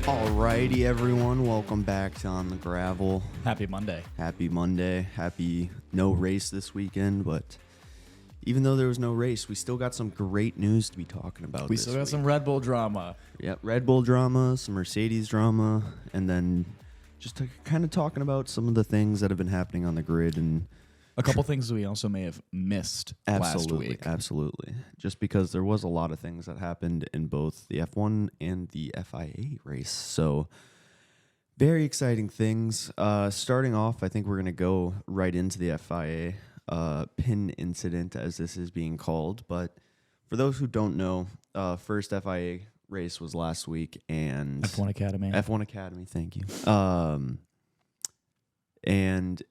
Alrighty, everyone. Welcome back to On the Gravel. Happy Monday. Happy Monday. Happy no race this weekend, but even though there was no race, we still got some great news to be talking about. We still got some Red Bull drama. Yep, Red Bull drama, some Mercedes drama, and then just kind of talking about some of the things that have been happening on the grid and A couple things we also may have missed last week. Absolutely. Just because there was a lot of things that happened in both the F1 and the FIA race. So very exciting things. Starting off, I think we're going to go right into the FIA pin incident, as this is being called. But for those who don't know, first FIA race was last week, and F1 Academy. F1 Academy, thank you. And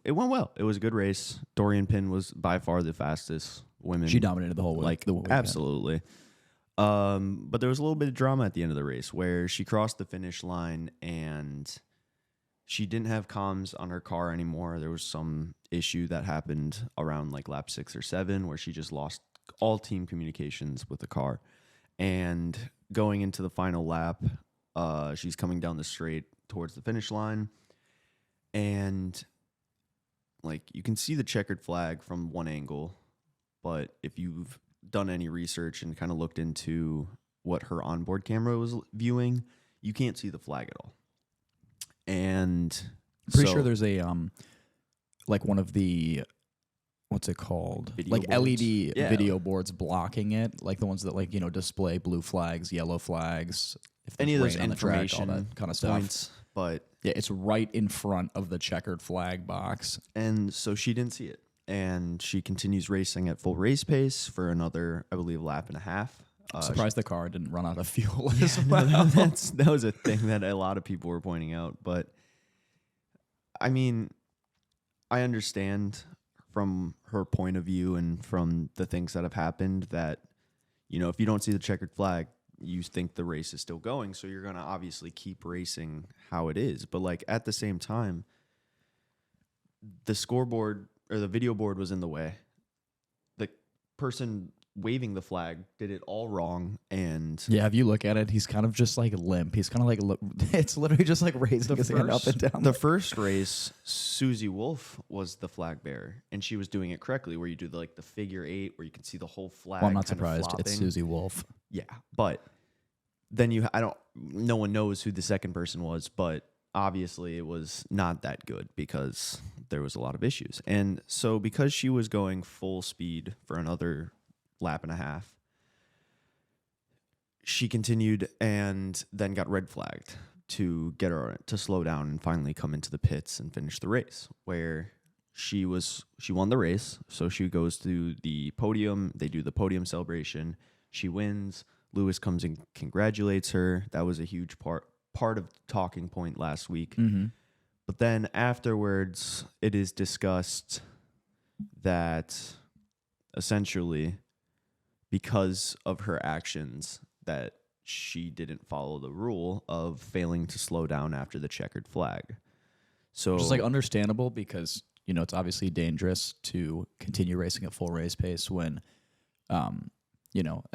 it went well. It was a good race. Dorian Pin was by far the fastest women. She dominated the whole week. Like, absolutely. But there was a little bit of drama at the end of the race where she crossed the finish line and she didn't have comms on her car anymore. There was some issue that happened around like lap 6 or 7 where she just lost all team communications with the car. And going into the final lap, she's coming down the straight towards the finish line. And like, you can see the checkered flag from one angle, but if you've done any research and kind of looked into what her onboard camera was viewing, you can't see the flag at all. And pretty sure there's a like one of the, what's it called? Video like boards. LED video boards blocking it, like the ones that like, display blue flags, yellow flags, if any of those rain on the track, all information that kind of stuff. points, but Yeah, it's right in front of the checkered flag box. and so she didn't see it. And she continues racing at full race pace for another, I believe, lap and a half. Surprised the car didn't run out of fuel Yeah, as well. that was a thing that a lot of people were pointing out. But I mean, I understand from her point of view and from the things that have happened that, if you don't see the checkered flag, you think the race is still going. So you're going to obviously keep racing how it is. But like at the same time, the scoreboard or the video board was in the way. The person waving the flag did it all wrong. And Yeah, if you look at it, he's kind of just like limp. He's kind of like, it's literally just like raising his hand up and down. The first race, Susie Wolf was the flag bearer, and she was doing it correctly, where you do the figure 8, where you can see the whole flag. Well, I'm not kind of surprised. It's flopping. Susie Wolf. Yeah, but then no one knows who the second person was, but obviously it was not that good because there was a lot of issues. And so because she was going full speed for another lap and a half, she continued and then got red flagged to get her to slow down and finally come into the pits and finish the race, where she won the race. So she goes to the podium. They do the podium celebration. She wins. Lewis comes and congratulates her. That was a huge part of the talking point last week. Mm-hmm. But then afterwards, it is discussed that essentially, because of her actions, that she didn't follow the rule of failing to slow down after the checkered flag. So Which is like understandable because, it's obviously dangerous to continue racing at full race pace when,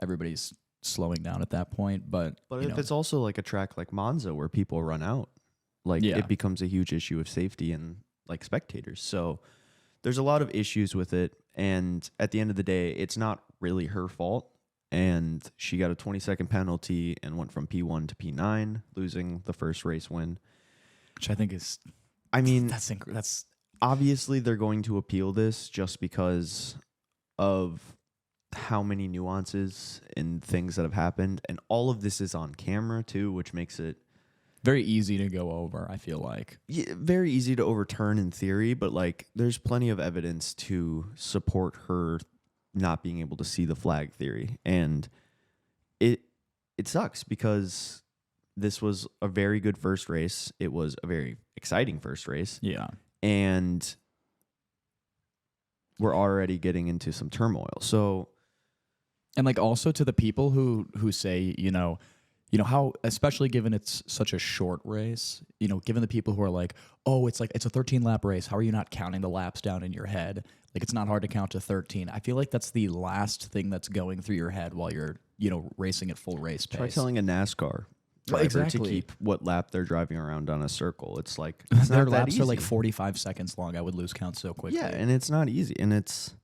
everybody's slowing down at that point. But if it's also like a track like Monza where people run out, it becomes a huge issue of safety and like spectators. So there's a lot of issues with it. And at the end of the day, it's not really her fault. And she got a 20-second penalty and went from P1 to P9, losing the first race win. which I think is, that's Obviously they're going to appeal this just because of how many nuances and things that have happened. And all of this is on camera too, which makes it very easy to go over, I feel like. very easy to overturn in theory, but there's plenty of evidence to support her not being able to see the flag theory. And it sucks because this was a very good first race. It was a very exciting first race. Yeah. And we're already getting into some turmoil. So, and also to the people who say, how, especially given it's such a short race, given the people who are like, oh, it's a 13-lap race. How are you not counting the laps down in your head? It's not hard to count to 13. I feel like that's the last thing that's going through your head while you're, racing at full race pace. try telling a NASCAR driver to exactly. keep what lap they're driving around on a circle. It's like it's Their not that laps are like easy. 45 seconds long. I would lose count so quickly. Yeah, and it's not easy, and it's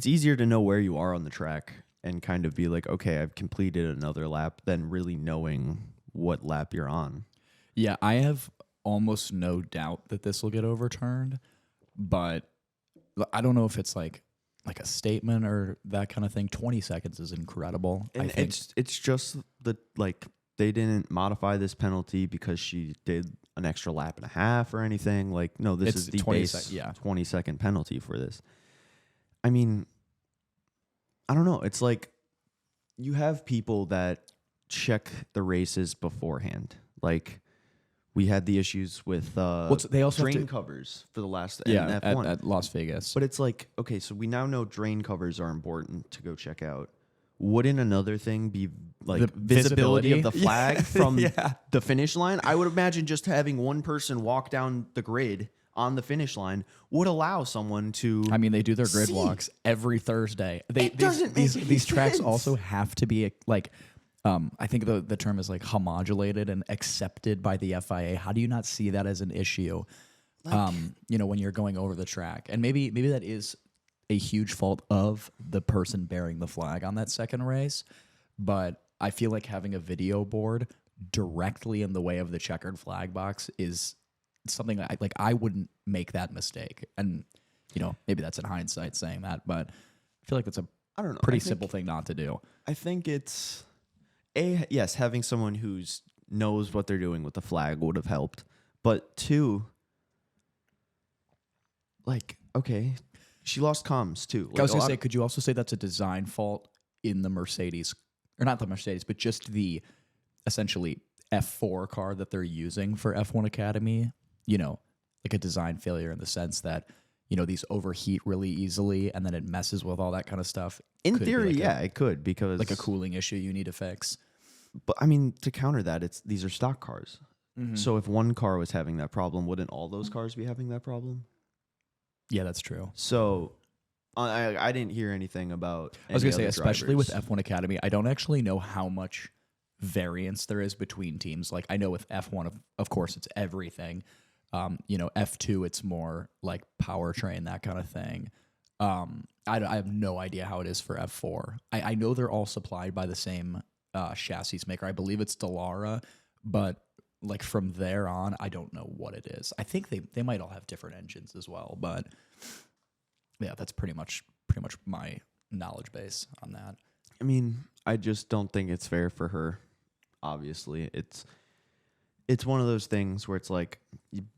easier to know where you are on the track and kind of be like, okay, I've completed another lap, than really knowing what lap you're on. Yeah, I have almost no doubt that this will get overturned, but I don't know if it's like a statement or that kind of thing. 20 seconds is incredible. I And think it's just the like they didn't modify this penalty because she did an extra lap and a half or anything. Like, no, this It's is the 20 base 20-second penalty for this. I mean, I don't know. It's like you have people that check the races beforehand. Like we had the issues with they also have drain to- covers for the last yeah, F1. at Las Vegas. But it's like, okay, so we now know drain covers are important to go check out. Wouldn't another thing be like The visibility of the visibility? flag from Yeah. the finish line? I would imagine just having one person walk down the grid on the finish line would allow someone to. I mean, they do their grid See. walks every Thursday. It doesn't make any these tracks sense. also have to be like, I think the term is like homodulated and accepted by the FIA. How do you not see that as an issue? When you're going over the track, and maybe that is a huge fault of the person bearing the flag on that second race, but I feel like having a video board directly in the way of the checkered flag box is something that I wouldn't make that mistake. And maybe that's in hindsight saying that, but I feel like that's a I don't know. pretty I think- simple thing not to do. I think it's yes, having someone who's knows what they're doing with the flag would have helped. But two, like, okay, she lost comms too. I was Like, going to say, could you also say that's a design fault in the Mercedes, or not the Mercedes, but just the essentially F4 car that they're using for F1 Academy? Like a design failure in the sense that, these overheat really easily and then it messes with all that kind of stuff. in Could be theory, like yeah, it could because like a cooling issue you need to fix. But I mean, to counter that, these are stock cars. Mm-hmm. So if one car was having that problem, wouldn't all those cars be having that problem? Yeah, that's true. So I didn't hear anything about. I was going to say, any other especially with drivers. F1 Academy, I don't actually know how much variance there is between teams. Like I know with F1, of course, it's everything. F2, it's more like powertrain, that kind of thing. I have no idea how it is for F4. I know they're all supplied by the same chassis maker. I believe it's Dallara, but like from there on, I don't know what it is. I think they might all have different engines as well, but yeah, that's pretty much my knowledge base on that. I mean, I just don't think it's fair for her. Obviously, it's one of those things where it's like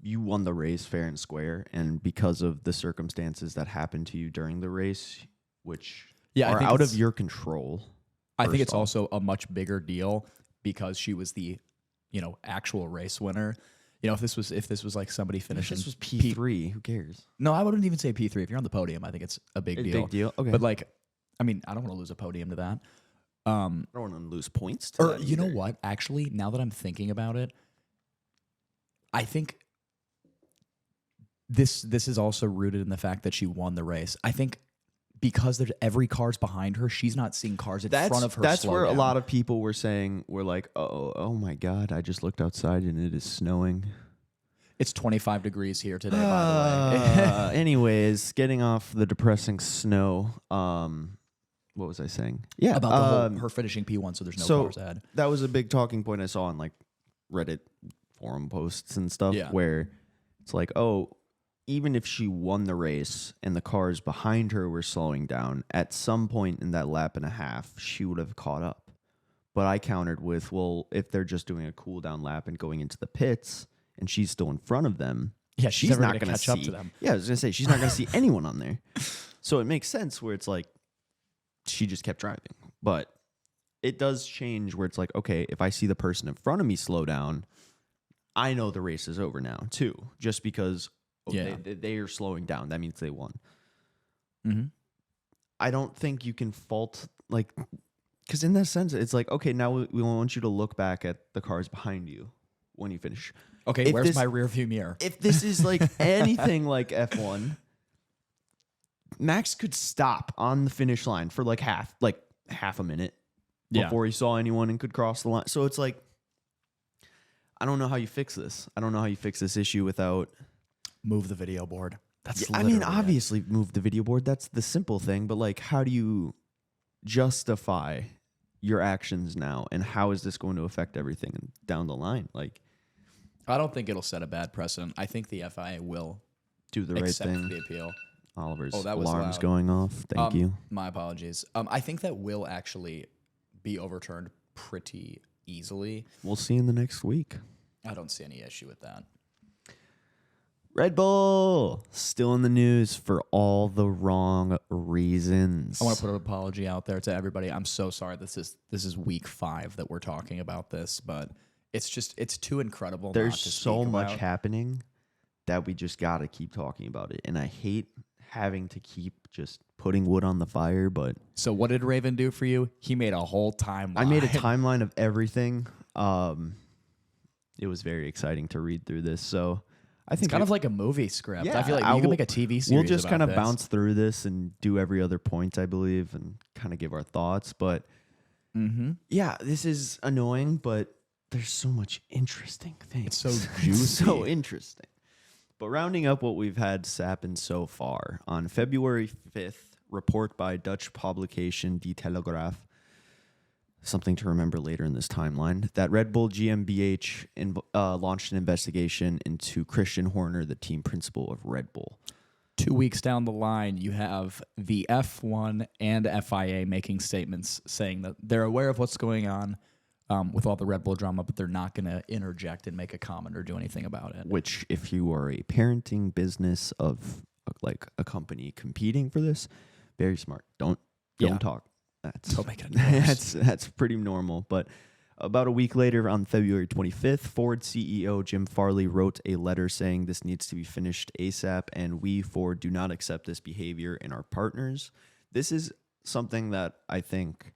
you won the race fair and square, and because of the circumstances that happened to you during the race, which Yeah, I are think out of it's- your control. I think first it's off. also a much bigger deal because she was the, actual race winner. If this was like somebody finishing This was P3. Who cares? No, I wouldn't even say P3. If you're on the podium, I think it's a big deal. Big deal. Okay, But like, I mean, I don't want to lose a podium to that. I don't want to lose points. To Or that you know either. what? Actually, now that I'm thinking about it, I think this is also rooted in the fact that she won the race. I think because there's every car's behind her, she's not seeing cars in front of her. That's slow where a down. lot of people were saying, we're like, oh my God, I just looked outside and it is snowing. It's 25 degrees here today, by the way. Anyways, getting off the depressing snow. What was I saying? Yeah, About the whole, her finishing P1, so there's no cars ahead. That was a big talking point I saw on like Reddit forum posts and stuff, Yeah. where it's like, oh, even if she won the race and the cars behind her were slowing down, at some point in that lap and a half, she would have caught up. But I countered with, well, if they're just doing a cool down lap and going into the pits and she's still in front of them, Yeah, she's never not gonna going catch up to them. Yeah, I was going to say, she's not going to see anyone on there. So it makes sense where it's like, she just kept driving. But it does change where it's like, okay, if I see the person in front of me slow down, I know the race is over now too. Just because they are slowing down, that means they won. Mm-hmm. I don't think you can fault, like, because in that sense, it's like, okay, now we want you to look back at the cars behind you when you finish. Okay, If where's this- my rear view mirror? If this is like anything like F1, Max could stop on the finish line for like half a minute Yeah. before he saw anyone and could cross the line. So it's like, I don't know how you fix this. I don't know how you fix this issue without. Move the video board. That's I mean, literally it. obviously, move the video board. That's the simple thing. But like, how do you justify your actions now, and how is this going to affect everything down the line? Like, I don't think it'll set a bad precedent. I think the FIA will do the right accept thing. the appeal. Oliver's Oh, that was alarm's loud. going off. Thank you. My apologies. I think that will actually be overturned pretty easily. We'll see in the next week. I don't see any issue with that. Red Bull still in the news for all the wrong reasons. I want to put an apology out there to everybody. I'm so sorry. This is week 5 that we're talking about this, but it's too incredible. not There's to so speak much about. happening that we just got to keep talking about it. And I hate having to keep just putting wood on the fire, but So what did Raven do for you? He made a whole timeline. I made a timeline of everything. It was very exciting to read through this. So I think It's kind of like a movie script. Yeah, I feel like I you can will- make a TV series. we'll just about kind of this. bounce through this and do every other point, I believe, and kind of give our thoughts. But Mm-hmm. yeah, this is annoying, but there's so much interesting things. It's so It's juicy. so interesting. But rounding up what we've had happen so far, on February 5th, report by Dutch publication Die Telegraaf, something to remember later in this timeline, that Red Bull GmbH launched an investigation into Christian Horner, the team principal of Red Bull. 2 weeks down the line, you have the F1 and FIA making statements saying that they're aware of what's going on with all the Red Bull drama, but they're not going to interject and make a comment or do anything about it. Which, if you are a parenting business of like a company competing for this, very smart. Don't Yeah. talk. That's Don't make it any worse. that's pretty normal. But about a week later, on February 25th, Ford CEO Jim Farley wrote a letter saying this needs to be finished ASAP, and we, Ford, do not accept this behavior in our partners. This is something that I think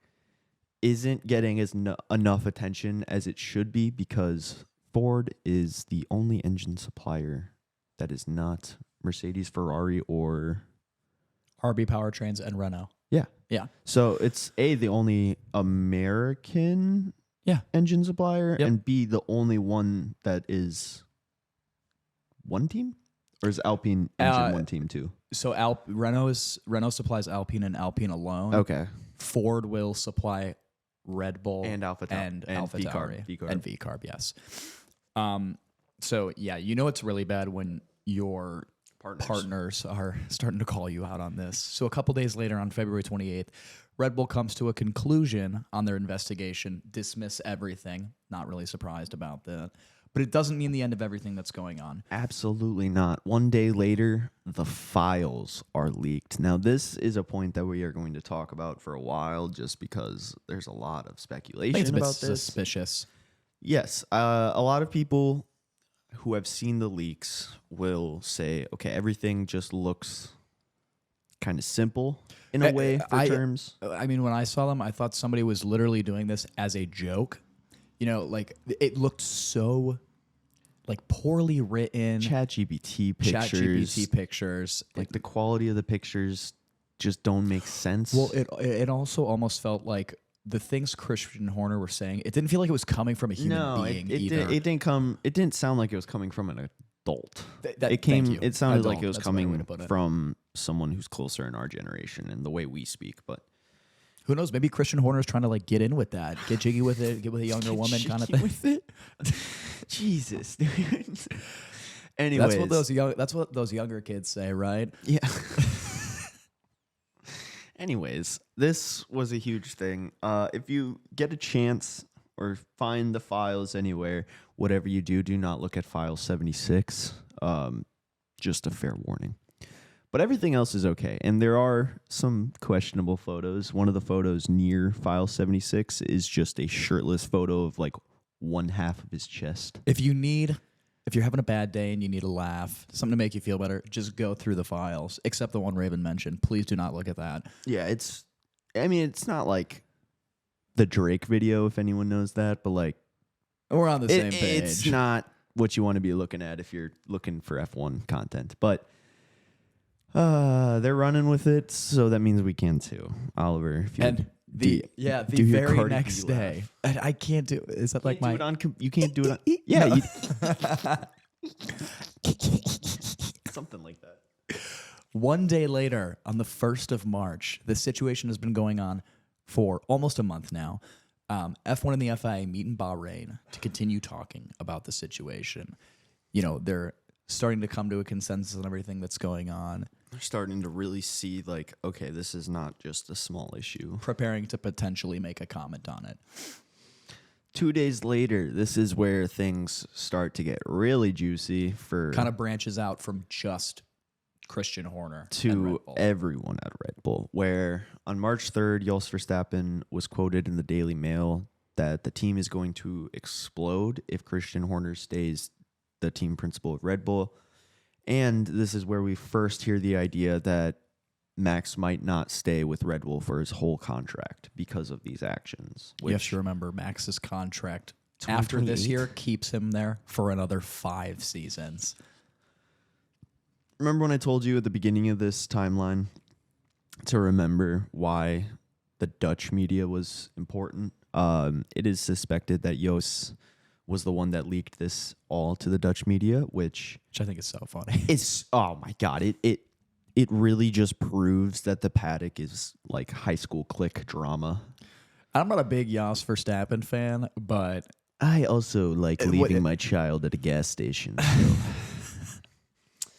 isn't getting enough attention as it should be, because Ford is the only engine supplier that is not Mercedes, Ferrari, or RB Powertrains and Renault. yeah. Yeah. So it's A, the only American Yeah. engine supplier, Yep. and B, the only one that is one team? Or is Alpine engine one team too? So Renault supplies Alpine and Alpine alone. Okay. Ford will supply Red Bull And AlphaTauri. and And AlphaTauri VCarb. and VCarb. Yes. So yeah, you know it's really bad when your partners are starting to call you out on this. So a couple days later, on February 28th, Red Bull comes to a conclusion on their investigation, dismiss everything. Not really surprised about that. But it doesn't mean the end of everything that's going on. Absolutely not. One day later, the files are leaked. Now, this is a point that we are going to talk about for a while, just because there's a lot of I think it's speculation a bit about this. suspicious. Yes, a lot of people who have seen the leaks will say, okay, everything just looks kind of simple in a way for terms. I mean, when I saw them, I thought somebody was literally doing this as a joke. You know, like it looked so like poorly written. ChatGPT pictures. ChatGPT pictures. Like the quality of the pictures just don't make sense. Well, it also almost felt like the things Christian Horner were saying, it didn't feel like it was coming from a human being either. It didn't sound like it was coming from an adult. Thank you. It sounded Adult, like it was that's a better way coming to put it. from someone who's closer in our generation and the way we speak. But Who knows? Maybe Christian Horner's trying to like get in with that, get jiggy with it, get with a younger woman kind of thing. with it. Jesus, dude. Anyways, That's what those younger kids say, right? yeah. Anyways, this was a huge thing. If you get a chance or find the files anywhere, whatever you do, do not look at file 76. Just a fair warning. But everything else is okay. And there are some questionable photos. One of the photos near file 76 is just a shirtless photo of like one half of his chest. If you're having a bad day and you need a laugh, something to make you feel better, just go through the files, except the one Raven mentioned. Please do not look at that. Yeah, it's not like the Drake video, if anyone knows that, but like We're on the same page. it's not what you want to be looking at if you're looking for F1 content. But they're running with it, so that means we can too. Oliver, if you And The do your very Cardi B next laugh. day. And I can't do. Is that like my? You can't do it on. Yeah, No. something like that. One day later, on the 1st of March, the situation has been going on for almost a month now. F1 and the FIA meet in Bahrain to continue talking about the situation. You know, they're starting to come to a consensus on everything that's going on, They're starting to really see like, okay, this is not just a small issue. preparing to potentially make a comment on it. 2 days later, this is where things start to get really juicy for Kind of branches out from just Christian Horner and to Red Bull. everyone at Red Bull, where on March 3rd, Jos Verstappen was quoted in the Daily Mail that the team is going to explode if Christian Horner stays the team principal of Red Bull. And this is where we first hear the idea that Max might not stay with Red Bull for his whole contract because of these actions. You have to remember Max's contract after this 2028? year keeps him there for another 5 seasons. Remember when I told you at the beginning of this timeline to remember why the Dutch media was important? It is suspected that Jos was the one that leaked this all to the Dutch media, which I think is so funny. is, oh my God, it really just proves that the paddock is like high school clique drama. I'm not a big Jos Verstappen fan, but I also like leaving my child at a gas station.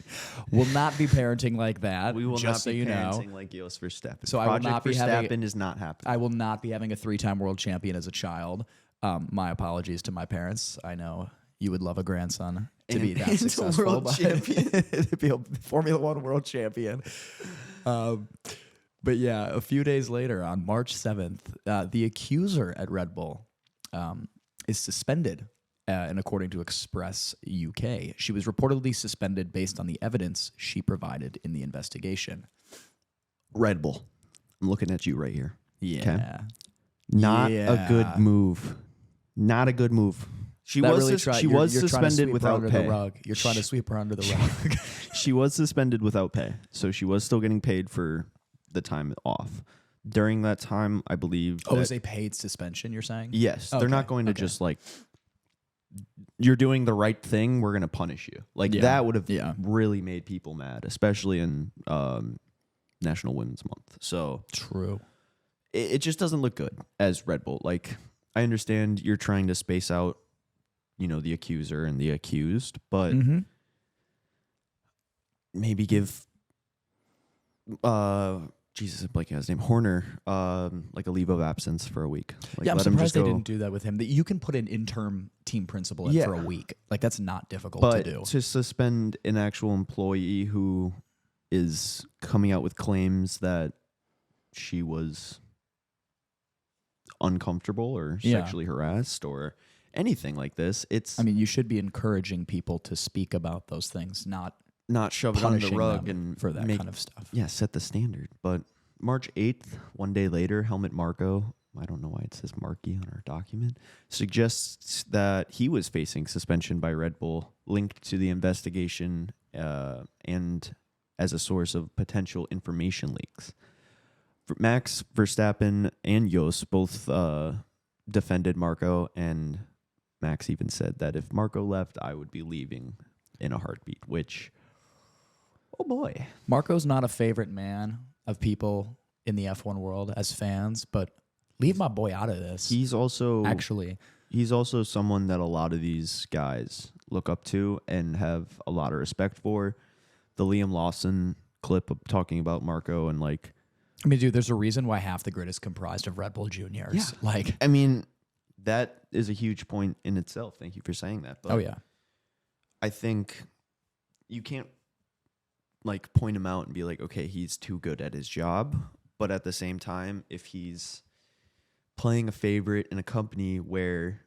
So will not be parenting like that. we will just not so be you know. parenting like Jos Verstappen. So I will Project not be Verstappen having- is not happening. I will not be having a 3-time world champion as a child. My apologies to my parents. I know you would love a grandson to be that And a successful. world but- champion. to be a Formula One world champion. But yeah, a few days later, on March 7th, the accuser at Red Bull is suspended. And according to Express UK, she was reportedly suspended based on the evidence she provided in the investigation. Red Bull. I'm looking at you right here. Yeah. Not a Yeah. good move. Not a good move. She That was really she was you're trying to suspended sweep her without under pay. the rug. You're trying to sweep her under the rug. She was suspended without pay, so she was still getting paid for the time off. During that time, I believe. Oh, that- is a paid suspension, you're saying? yes, they're not Okay, going to okay. just like. You're doing the right thing. We're going to punish you. Like Yeah, that would have yeah. really made people mad, especially in National Women's Month. So True. it just doesn't look good as Red Bull. Like, I understand you're trying to space out, the accuser and the accused, but Mm-hmm. maybe give, Jesus, I'm blanking on his name, Horner, like a leave of absence for a week. Like, Yeah, I'm let him surprised just they go. didn't do that with him. That you can put an interim team principal in for a Yeah. week. Like that's not difficult But to do. to suspend an actual employee who is coming out with claims that she was uncomfortable or Yeah. sexually harassed or anything like this, it's I mean, you should be encouraging people to speak about those things, not not shove it under the punishing rug them and for that make, kind of stuff. yeah, set the standard. But March 8th, one day later, Helmut Marko, I don't know why it says Markey on our document, suggests that he was facing suspension by Red Bull linked to the investigation and as a source of potential information leaks. Max Verstappen and Jos both defended Marko, and Max even said that if Marko left, I would be leaving in a heartbeat, which, oh boy. Marco's not a favorite man of people in the F1 world as fans, but leave my boy out of this. He's also someone that a lot of these guys look up to and have a lot of respect for. The Liam Lawson clip of talking about Marko and like, I mean, dude, there's a reason why half the grid is comprised of Red Bull juniors. Yeah. Like, I mean, that is a huge point in itself. Thank you for saying that. But oh yeah. I think you can't like point him out and be like, okay, he's too good at his job. But at the same time, if he's playing a favorite in a company where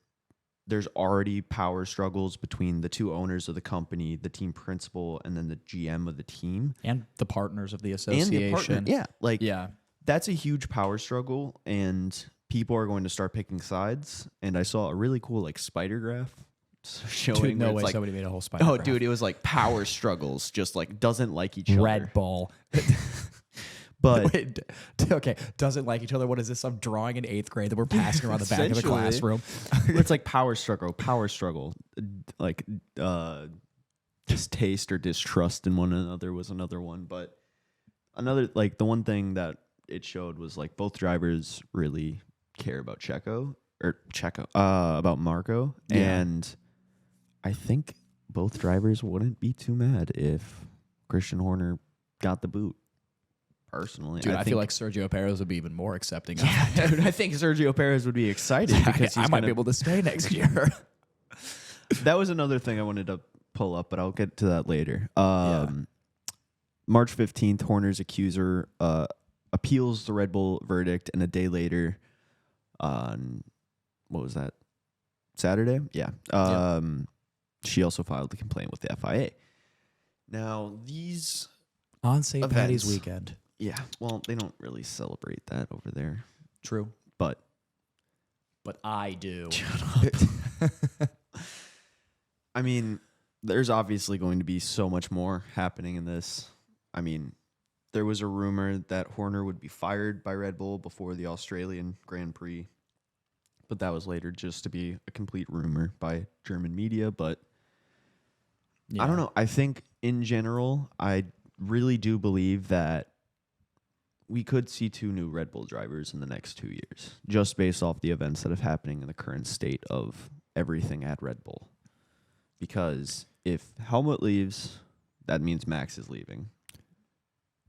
there's already power struggles between the two owners of the company, the team principal, and then the GM of the team, And the partners of the and association. the partner, yeah, like Yeah. that's a huge power struggle, and people are going to start picking sides. And I saw a really cool like spider graph showing Dude, no where it's way like, somebody made a whole spider oh, graph. dude, it was like power struggles, just like doesn't like each other. Red Bull. But Wait, okay, doesn't like each other. What is this? Some drawing in 8th grade that we're passing around the back of the Essentially. classroom. it's like power struggle, like distaste or distrust in one another was another one. But another, like, the one thing that it showed was like both drivers really care about about Marco, Yeah. and I think both drivers wouldn't be too mad if Christian Horner got the boot. Personally, Dude, I think, feel like Sergio Perez would be even more accepting. dude, I think Sergio Perez would be excited because I he's might gonna, be able to stay next year. That was another thing I wanted to pull up, but I'll get to that later. March 15th, Horner's accuser appeals the Red Bull verdict, and a day later, on what was that? Saturday? Yeah. She also filed a complaint with the FIA. Now, these On St. Patty's Events. weekend. Yeah, well, they don't really celebrate that over there, True. but But I do. I mean, there's obviously going to be so much more happening in this. I mean, there was a rumor that Horner would be fired by Red Bull before the Australian Grand Prix, but that was later just to be a complete rumor by German media. But I don't know. I think in general, I really do believe that we could see 2 new Red Bull drivers in the next 2 years, just based off the events that are happening in the current state of everything at Red Bull. Because if Helmut leaves, that means Max is leaving.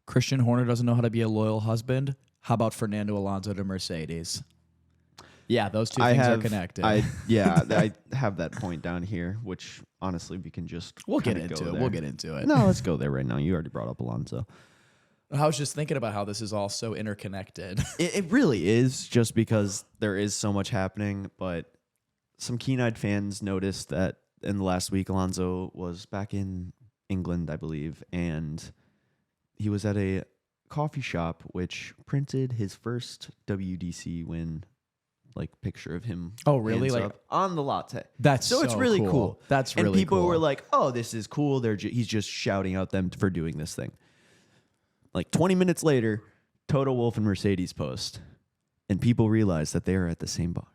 Christian Horner doesn't know how to be a loyal husband. How about Fernando Alonso to Mercedes? Yeah, those two things are connected. I have that point down here, which honestly we can just we'll get kinda into go it. there. We'll get into it. No, let's go there right now. You already brought up Alonso. I was just thinking about how this is all so interconnected. It really is, just because there is so much happening. But some keen-eyed fans noticed that in the last week, Alonso was back in England, I believe, and he was at a coffee shop which printed his first WDC win, like, picture of him. Oh, really? hands Like, up on the latte. That's So it's really cool. That's And really people cool. were like, "Oh, this is cool." He's just shouting out them for doing this thing. Like 20 minutes later, Toto Wolff and Mercedes post, and people realize that they are at the same bar.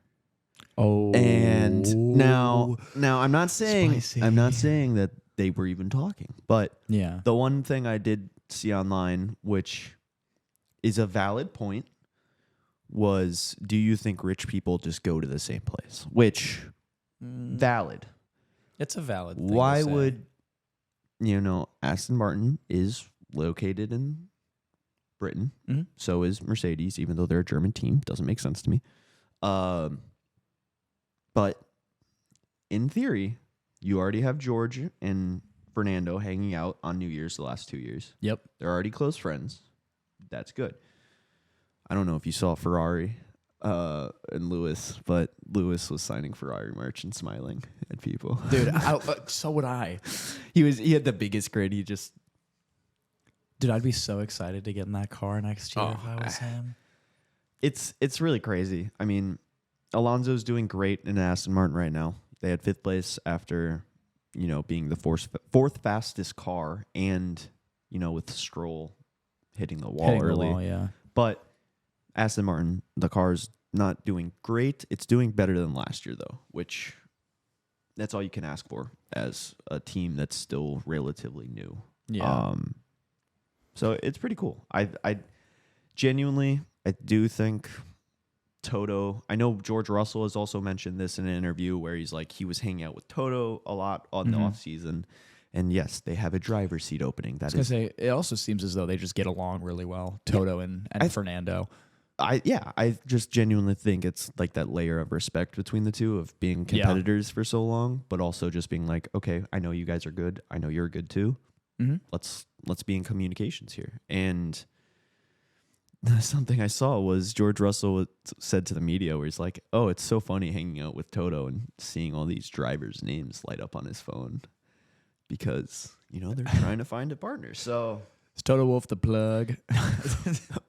"Oh, And now I'm not saying Spicy. that they were even talking, but yeah, the one thing I did see online, which is a valid point, was, do you think rich people just go to the same place? Which, valid. it's a valid. Thing Why to say. would, Aston Martin is located in Britain. Mhm. So is Mercedes, even though they're a German team. Doesn't make sense to me. But in theory, you already have George and Fernando hanging out on New Year's the last 2 years. Yep. They're already close friends. That's good. I don't know if you saw Ferrari and Lewis, but Lewis was signing Ferrari merch and smiling at people. Dude, so would I. He had the biggest grin. He just, Dude, I'd be so excited to get in that car next year if I was him. it's really crazy. I mean, Alonso's doing great in Aston Martin right now. They had 5th place after, being the fourth fastest car, and with Stroll hitting the wall early. Yeah. But Aston Martin, the car's not doing great. It's doing better than last year, though, which that's all you can ask for as a team that's still relatively new. Yeah. So it's pretty cool. I genuinely, I do think Toto, I know George Russell has also mentioned this in an interview where he's like, he was hanging out with Toto a lot on the off season. And yes, they have a driver's seat opening. That I was is, gonna say, it also seems as though they just get along really well, Toto and Fernando. I just genuinely think it's like that layer of respect between the two of being competitors for so long, but also just being like, okay, I know you guys are good. I know you're good too. Mm-hmm. Let's be in communications here. And something I saw was George Russell said to the media where he's like, "Oh, it's so funny hanging out with Toto and seeing all these drivers' names light up on his phone because they're trying to find a partner." So Is Toto Wolff the plug?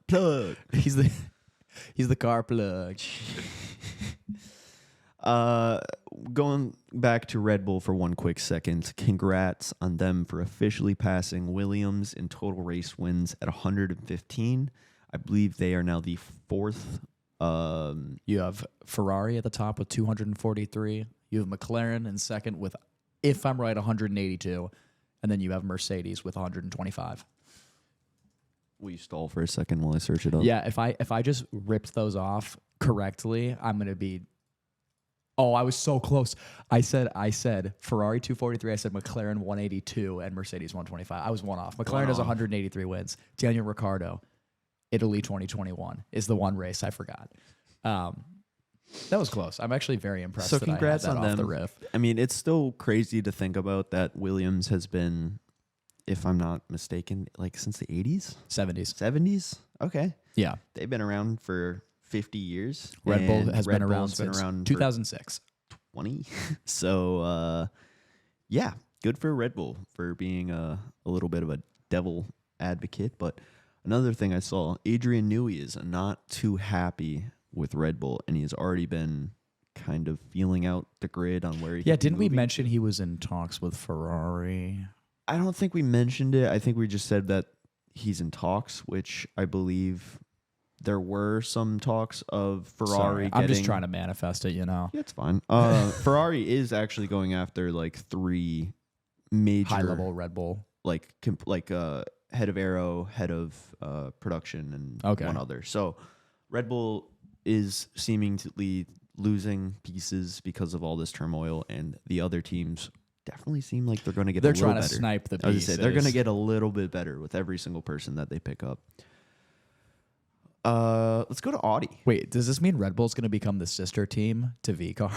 plug. He's the car plug. Uh, Going back to Red Bull for one quick second, congrats on them for officially passing Williams in total race wins at 115. I believe they are now the fourth. You have Ferrari at the top with 243. You have McLaren in second with, if I'm right, 182. And then you have Mercedes with 125. Will you stall for a second while I search it up? Yeah, if I just ripped those off correctly, I'm gonna be. Oh, I was so close. I said Ferrari 243. I said McLaren 182 and Mercedes 125. I was one off. McLaren has 183 wins. Daniel Ricciardo, Italy 2021 is the one race I forgot. That was close. I'm actually very impressed. So that congrats I had that on off them. the riff. I mean, it's still crazy to think about that Williams has been, if I'm not mistaken, like since the 80s, 70s. 70s. Okay, Yeah, they've been around for 50 years. Red Bull and has Red been around Bull's since for 2006. 20. So, yeah, good for Red Bull for being a little bit of a devil advocate. But another thing I saw, Adrian Newey is not too happy with Red Bull, and he's already been kind of feeling out the grid on where he Yeah, could be didn't we moving. mention he was in talks with Ferrari? I don't think we mentioned it. I think we just said that he's in talks, which I believe there were some talks of Ferrari Sorry, getting... I'm just trying to manifest it, you know. Yeah, it's fine. Ferrari is actually going after like 3 major High level Red Bull. like head of aero, head of production, and Okay. one other. So Red Bull is seemingly losing pieces because of all this turmoil, and the other teams definitely seem like they're going to get. They're a little trying to better. snipe the I was pieces. gonna say, they're going to get a little bit better with every single person that they pick up. Let's go to Audi. Wait, does this mean Red Bull's going to become the sister team to VCAR?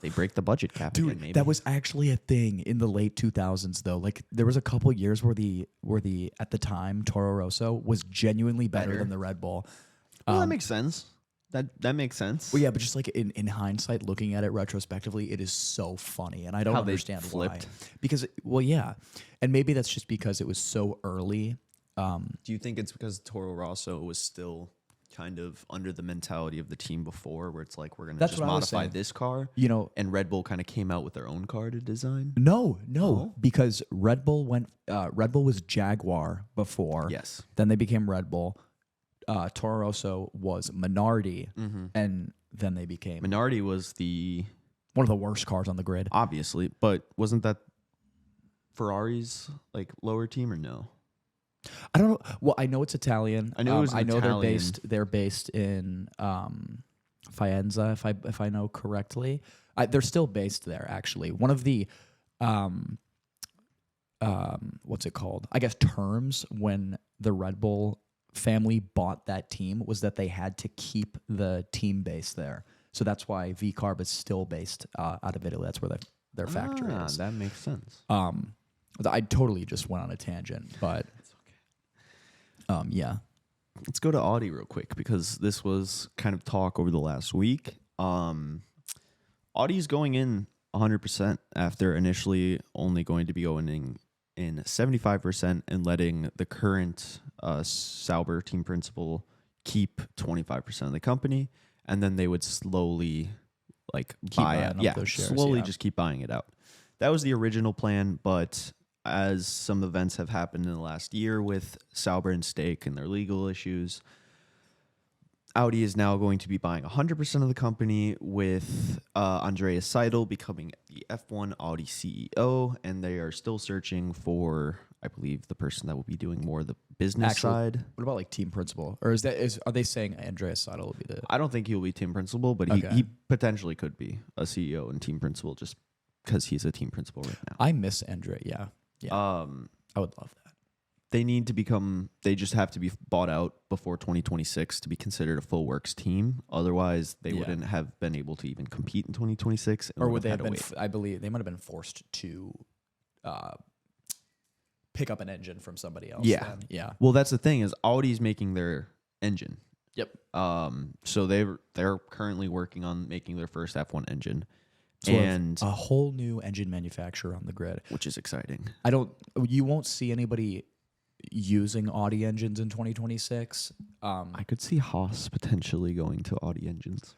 They break the budget cap again, maybe. that was actually a thing in the late 2000s, though. Like there was a couple years where the at the time Toro Rosso was genuinely better than the Red Bull. Well, that makes sense. That makes sense. Well, yeah, but just like in hindsight, looking at it retrospectively, it is so funny, and I don't How they understand why. flipped. Because, well, yeah, and maybe that's just because it was so early. Do you think it's because Toro Rosso was still kind of under the mentality of the team before, where it's like, we're going to That's just what I was modify saying. this car? You know, And Red Bull kind of came out with their own car to design? no, Oh. because Red Bull was Jaguar before. Yes. Then they became Red Bull. Toro Rosso was Minardi, and then they became Minardi was the, one of the worst cars on the grid. obviously, but wasn't that Ferrari's like lower team or no? I don't know. Well, I know it's Italian. I know it was I know Italian. they're based in Faenza, if I know correctly. They're still based there, actually. One of the what's it called? I guess terms when the Red Bull family bought that team was that they had to keep the team base there. So that's why VCarb is still based out of Italy. That's where their factory is. That makes sense. I totally just went on a tangent, but yeah. Let's go to Audi real quick because this was kind of talk over the last week. Audi's going in 100% after initially only going to be going in 75% and letting the current Sauber team principal keep 25% of the company, and then they would slowly like buy buying out. up Yeah, those shares, slowly yeah. just keep buying it out. That was the original plan, but as some events have happened in the last year with Sauber and Stake and their legal issues, Audi is now going to be buying 100% of the company, with Andreas Seidel becoming the F1 Audi CEO, and they are still searching for, I believe, the person that will be doing more of the business side. What about like team principal? Or are they saying Andreas Seidel will be the? I don't think he'll be team principal, but Okay. he potentially could be a CEO and team principal just because he's a team principal right now. I miss Andre. Yeah, I would love that. They need to become, they just have to be bought out before 2026 to be considered a full works team. Otherwise, they wouldn't have been able to even compete in 2026. Or would they have been? I believe they might have been forced to pick up an engine from somebody else. Yeah. then. Yeah. Well, that's the thing, is Audi's making their engine. Yep. So they're currently working on making their first F1 engine, So and a whole new engine manufacturer on the grid. which is exciting. You won't see anybody using Audi engines in 2026. I could see Haas potentially going to Audi engines.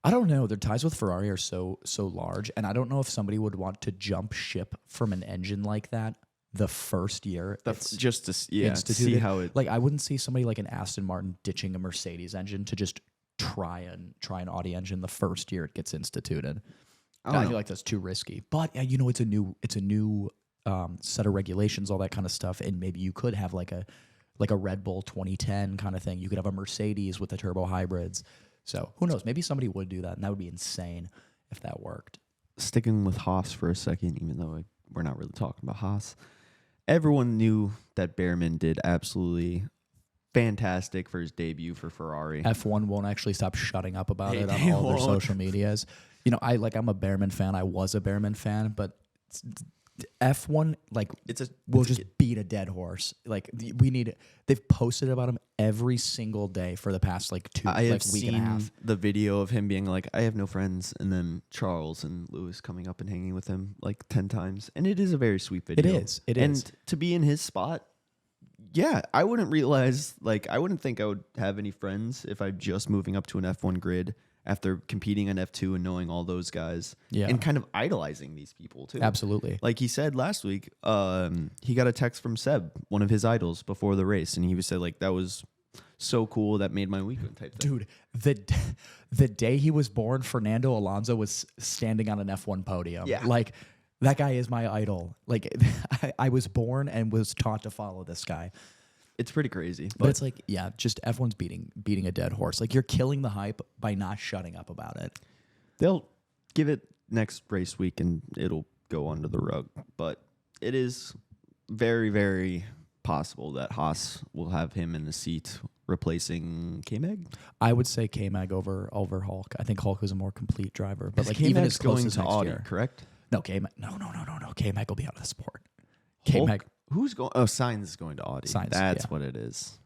I don't know. Their ties with Ferrari are so large, and I don't know if somebody would want to jump ship from an engine like that the first year. It's Just to see instituted. how it. Like I wouldn't see somebody like an Aston Martin ditching a Mercedes engine to just try an Audi engine the first year it gets instituted. I feel like that's too risky. But it's a new set of regulations, all that kind of stuff, and maybe you could have like a Red Bull 2010 kind of thing. You could have a Mercedes with the turbo hybrids. So who knows? Maybe somebody would do that, and that would be insane if that worked. Sticking with Haas for a second, even though we're not really talking about Haas, everyone knew that Behrman did absolutely fantastic for his debut for Ferrari. F1 won't actually stop shutting up about it on all their social medias. I'm a Behrman fan. I was a Behrman fan, but F1 will just beat a dead horse. Like they've posted about him every single day for the past week and a half. The video of him being like, I have no friends, and then Charles and Lewis coming up and hanging with him like 10 times. And it is a very sweet video. It is. And to be in his spot, yeah, I wouldn't think I would have any friends if I'm just moving up to an F1 grid after competing on F2 and knowing all those guys. Yeah. And kind of idolizing these people too. Absolutely. Like he said last week, he got a text from Seb, one of his idols, before the race, and he said like that was so cool, that made my weekend type thing. Dude, the day he was born, Fernando Alonso was standing on an F1 podium. Yeah. Like that guy is my idol. Like I was born and was taught to follow this guy. It's pretty crazy. But it's like, yeah, just F1's beating a dead horse. Like you're killing the hype by not shutting up about it. They'll give it next race week and it'll go under the rug. But it is very, very possible that Haas will have him in the seat replacing K-Mag. I would say K-Mag over Hulk. I think Hulk was a more complete driver. But like even K-Mag's as close going as to next Audi, year. correct? No, K-Mag. No. K-Mag will be out of the sport. Hulk? K-Mag. Who's going? Oh, Sainz is going to Audi. Sainz, That's yeah. what it is.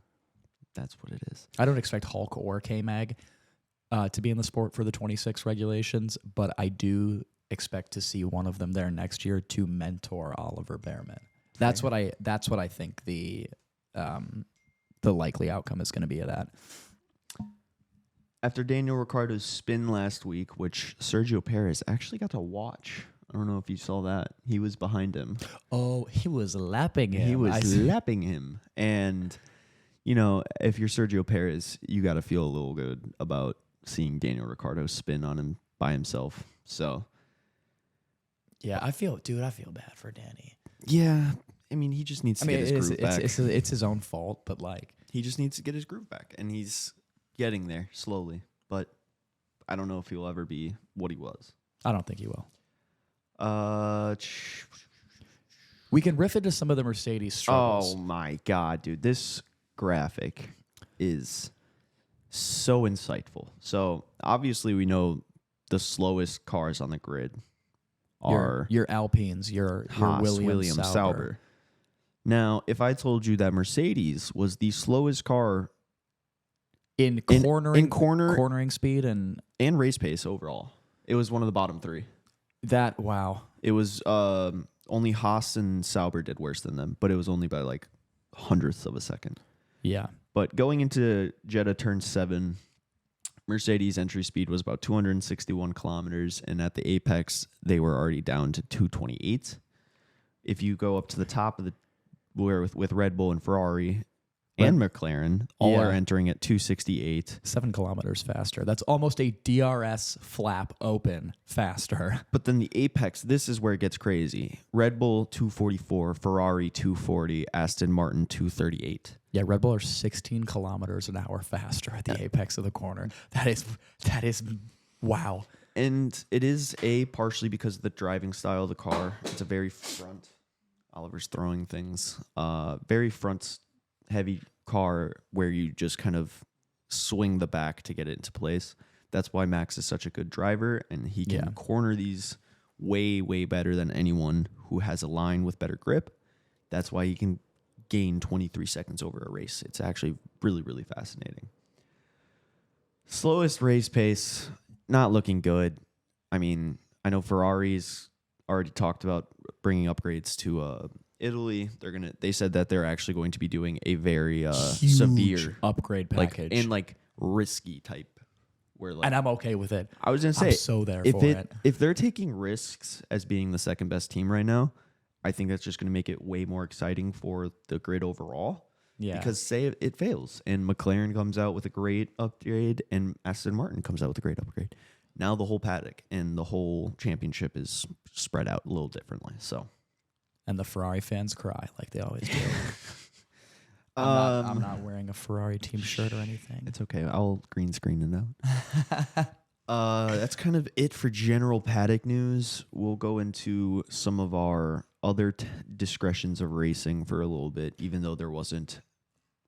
That's what it is. I don't expect Hulk or K-Mag to be in the sport for the 26 regulations, but I do expect to see one of them there next year to mentor Oliver Behrman. That's what I think the likely outcome is going to be of that. After Daniel Ricciardo's spin last week, which Sergio Perez actually got to watch. I don't know if you saw that. He was behind him. Oh, he was lapping him. He was lapping him. And, if you're Sergio Perez, you got to feel a little good about seeing Daniel Ricciardo spin on him by himself. So, yeah, I feel bad for Danny. yeah, I mean, he just needs to get his groove back. It's his own fault, but He just needs to get his groove back, and he's getting there slowly. But I don't know if he'll ever be what he was. I don't think he will. We can riff into some of the Mercedes struggles. Oh my God, dude. This graphic is so insightful. So obviously we know the slowest cars on the grid are your Alpines, your Haas, Williams, Sauber. Now, if I told you that Mercedes was the slowest car in cornering speed and race pace overall, it was one of the bottom three. Wow. It was only Haas and Sauber did worse than them, but it was only by like hundredths of a second. Yeah. But going into Jeddah turn 7, Mercedes entry speed was about 261 kilometers, and at the apex, they were already down to 228. If you go up to the top of with Red Bull and Ferrari and McLaren, all are entering at 268. 7 kilometers faster. That's almost a DRS flap open faster. But then the apex, this is where it gets crazy. Red Bull 244, Ferrari 240, Aston Martin 238. Yeah, Red Bull are 16 kilometers an hour faster at the apex of the corner. That is wow. And it is partially because of the driving style of the car. It's a very front. Oliver's throwing things. Very front heavy car where you just kind of swing the back to get it into place. That's why Max is such a good driver, and he can corner these way, way better than anyone who has a line with better grip. That's why he can gain 23 seconds over a race. It's actually really, really fascinating. Slowest race pace, not looking good. I mean, I know Ferrari's already talked about bringing upgrades to Italy, they said that they're actually going to be doing a very Huge severe upgrade like package. and like risky type where like and I'm okay with it. I was gonna say I'm so there if for it. if they're taking risks as being the second best team right now, I think that's just gonna make it way more exciting for the grid overall. Yeah. Because say it fails and McLaren comes out with a great upgrade and Aston Martin comes out with a great upgrade. Now the whole paddock and the whole championship is spread out a little differently. So And the Ferrari fans cry like they always do. I'm not wearing a Ferrari team shirt or anything. It's okay. I'll green screen it out. That's kind of it for general paddock news. We'll go into some of our other discretions of racing for a little bit, even though there wasn't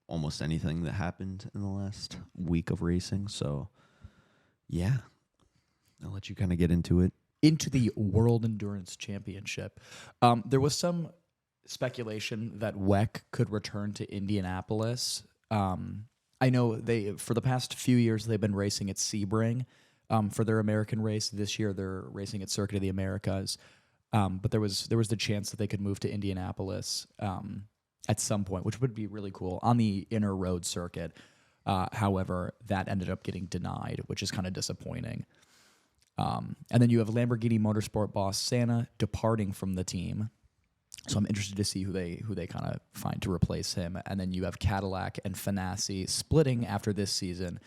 almost anything that happened in the last week of racing. So, yeah, I'll let you kind of get into it. Into the World Endurance Championship. There was some speculation that WEC could return to Indianapolis. I know for the past few years, they've been racing at Sebring for their American race. This year, they're racing at Circuit of the Americas. But there was the chance that they could move to Indianapolis at some point, which would be really cool on the inner road circuit. However, that ended up getting denied, which is kind of disappointing. And then you have Lamborghini Motorsport boss Santa departing from the team. So I'm interested to see who they kind of find to replace him. And then you have Cadillac and Fanassi splitting after this season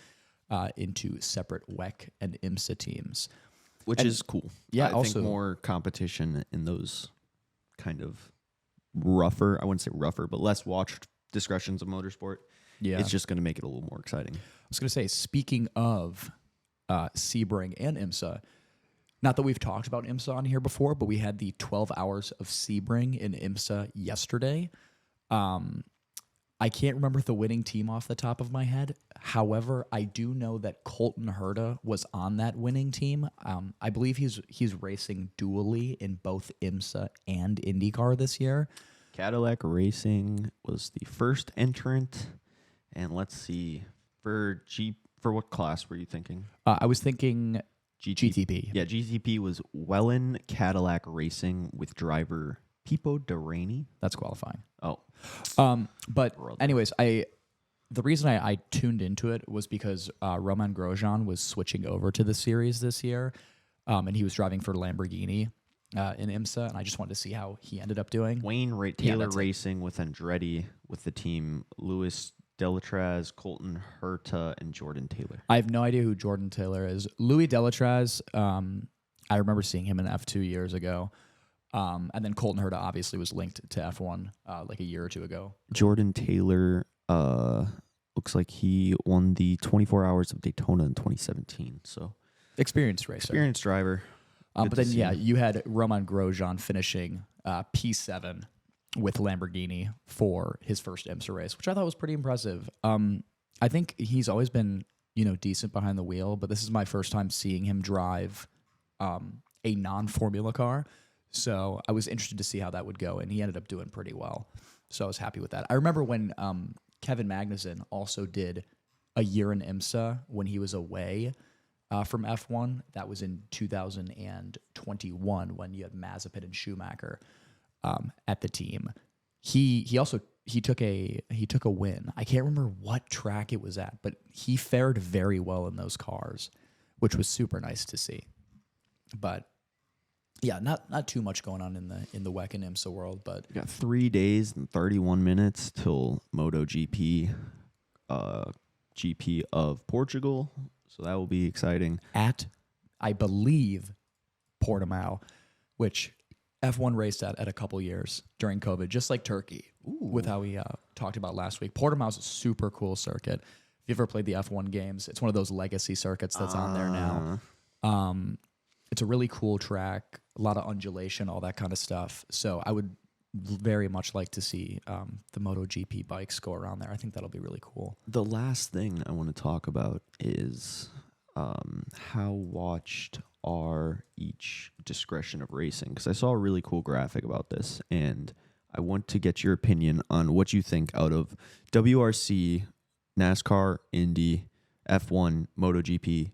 into separate WEC and IMSA teams. Which is cool. Yeah, I also think more competition in those kind of rougher, I wouldn't say rougher, but less watched discussions of motorsport. Yeah. It's just going to make it a little more exciting. I was going to say, speaking of Sebring and IMSA, not that we've talked about IMSA on here before, but we had the 12 hours of Sebring in IMSA yesterday. I can't remember the winning team off the top of my head. However, I do know that Colton Herta was on that winning team. I believe he's racing dually in both IMSA and IndyCar this year. Cadillac Racing was the first entrant. And let's see, for what class were you thinking? I was thinking GTP. Yeah, GTP was Wellen Cadillac Racing with driver Pipo Derani. That's qualifying. Oh. But anyways, the reason I tuned into it was because Romain Grosjean was switching over to the series this year, and he was driving for Lamborghini in IMSA, and I just wanted to see how he ended up doing. Wayne Taylor Racing with Andretti with the team Louis Delatraz, Colton Herta, and Jordan Taylor. I have no idea who Jordan Taylor is. Louis Delatraz, I remember seeing him in F2 years ago. And then Colton Herta obviously was linked to F1 like a year or two ago. Jordan Taylor looks like he won the 24 Hours of Daytona in 2017. So experienced racer. Experienced driver. But then, you had Romain Grosjean finishing P7 with Lamborghini for his first IMSA race, which I thought was pretty impressive. I think he's always been, decent behind the wheel, but this is my first time seeing him drive a non-Formula car. So I was interested to see how that would go, and he ended up doing pretty well. So I was happy with that. I remember when Kevin Magnussen also did a year in IMSA when he was away from F1. That was in 2021 when you had Mazepin and Schumacher at the team. He took a win. I can't remember what track it was at, but he fared very well in those cars, which was super nice to see. But yeah, not too much going on in the WEC and IMSA world, but we got 3 days and 31 minutes till MotoGP, GP of Portugal. So that will be exciting. At, I believe, Portimao, which F1 raced at a couple years during COVID, just like Turkey, with how we talked about last week. Portimao's a super cool circuit. If you ever played the F1 games, it's one of those legacy circuits that's on there now. It's a really cool track, a lot of undulation, all that kind of stuff. So I would very much like to see the MotoGP bikes go around there. I think that'll be really cool. The last thing I want to talk about is how watched are each discretion of racing. Because I saw a really cool graphic about this, and I want to get your opinion on what you think out of WRC, NASCAR, Indy, F1, MotoGP,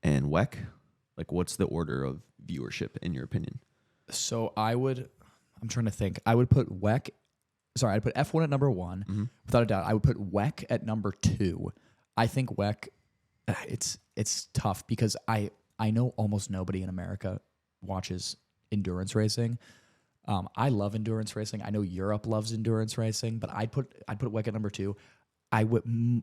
and WEC. Like, what's the order of viewership in your opinion? So I would I'm trying to think. I would put WEC. Sorry, I'd put F1 at number 1 without a doubt. I would put WEC at number 2. I think WEC. It's tough because I know almost nobody in America watches endurance racing. I love endurance racing. I know Europe loves endurance racing, but I'd put WEC at number 2. I'm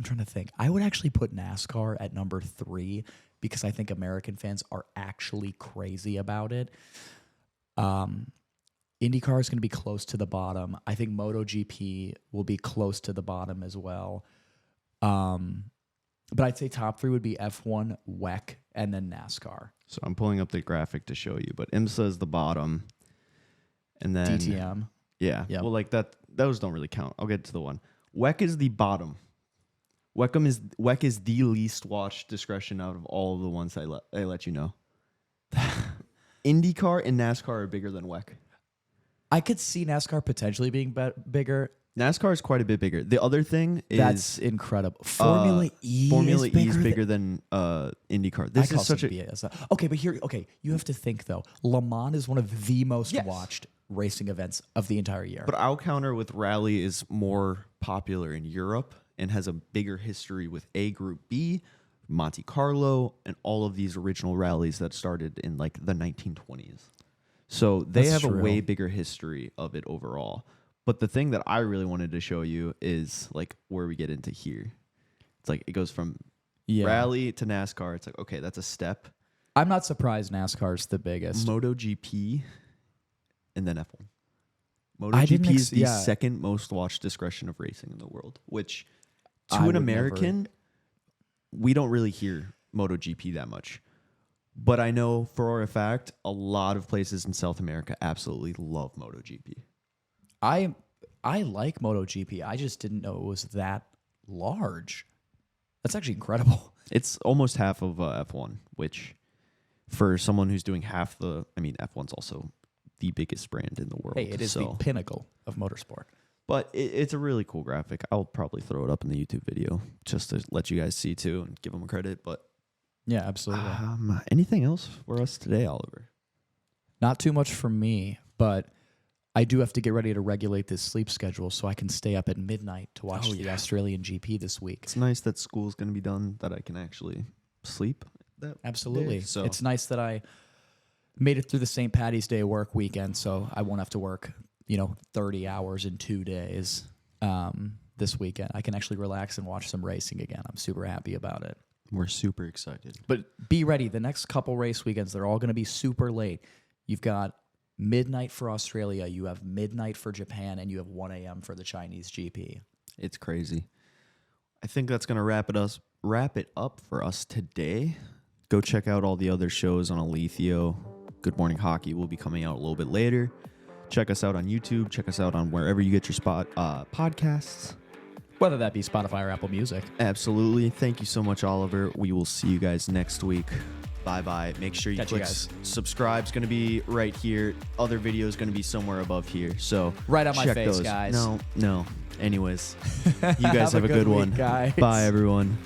trying to think. I would actually put NASCAR at number 3 because I think American fans are actually crazy about it. IndyCar is going to be close to the bottom. I think MotoGP will be close to the bottom as well. But I'd say top 3 would be F1, WEC, and then NASCAR. So I'm pulling up the graphic to show you, but IMSA is the bottom. And then DTM. Yeah. Yep. Well, like that, those don't really count. I'll get to the one. WEC is the bottom. WEC is the least watched discretion out of all of the ones I let you know. IndyCar and NASCAR are bigger than WEC. I could see NASCAR potentially being bigger. NASCAR is quite a bit bigger. The other thing is That's incredible. Formula E is bigger than IndyCar. This is such a okay, but here, you have to think though. Le Mans is one of the most watched racing events of the entire year. But I'll counter with Rally is more popular in Europe and has a bigger history with A Group B, Monte Carlo, and all of these original rallies that started in like the 1920s. So they have a way bigger history of it overall. But the thing that I really wanted to show you is like where we get into here. It's like it goes from Rally to NASCAR. It's like, okay, that's a step. I'm not surprised NASCAR's the biggest. MotoGP and then F1. MotoGP is the second most watched discretion of racing in the world, which to an American, we don't really hear MotoGP that much. But I know for a fact, a lot of places in South America absolutely love MotoGP. I like MotoGP. I just didn't know it was that large. That's actually incredible. It's almost half of F1, which for someone who's doing half F1's also the biggest brand in the world. Hey, it is the pinnacle of motorsport. But it's a really cool graphic. I'll probably throw it up in the YouTube video just to let you guys see too and give them credit. But yeah, absolutely. Anything else for us today, Oliver? Not too much for me, but I do have to get ready to regulate this sleep schedule so I can stay up at midnight to watch the Australian GP this week. It's nice that school's going to be done, that I can actually sleep. Absolutely. So it's nice that I made it through the St. Paddy's Day work weekend, so I won't have to work, 30 hours in 2 days this weekend. I can actually relax and watch some racing again. I'm super happy about it. We're super excited. But be ready. The next couple race weekends, they're all going to be super late. You've got midnight for Australia, you have midnight for Japan, and you have 1 a.m. for the Chinese GP. It's crazy. I think that's going to wrap it up for us today. Go check out all the other shows on Alethio. Good Morning Hockey will be coming out a little bit later. Check us out on YouTube. Check us out on wherever you get your podcasts. Whether that be Spotify or Apple Music. Absolutely. Thank you so much, Oliver. We will see you guys next week. Bye-bye. Make sure you click subscribe. It's going to be right here. Other video is going to be somewhere above here. So right on my face, those. guys. No. Anyways, you guys have a good one. Guys. Bye, everyone.